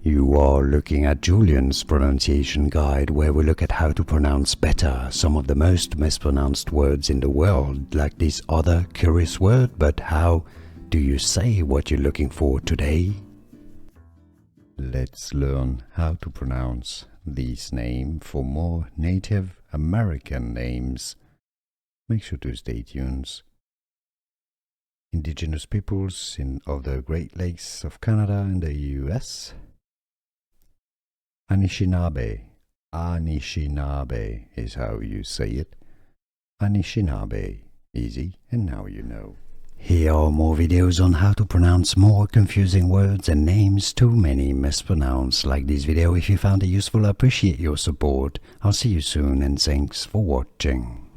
You are looking at Julian's pronunciation guide, where we look at how to pronounce better some of the most mispronounced words in the world, like this other curious word. But how do you say what you're looking for today? Let's learn how to pronounce this name for more Native American names. Make sure to stay tuned. Indigenous peoples of the Great Lakes of Canada and the US. Anishinaabe. Anishinaabe is how you say it. Anishinaabe. Easy, and now you know. Here are more videos on how to pronounce more confusing words and names too many mispronounced. Like this video if you found it useful. I appreciate your support. I'll see you soon and thanks for watching.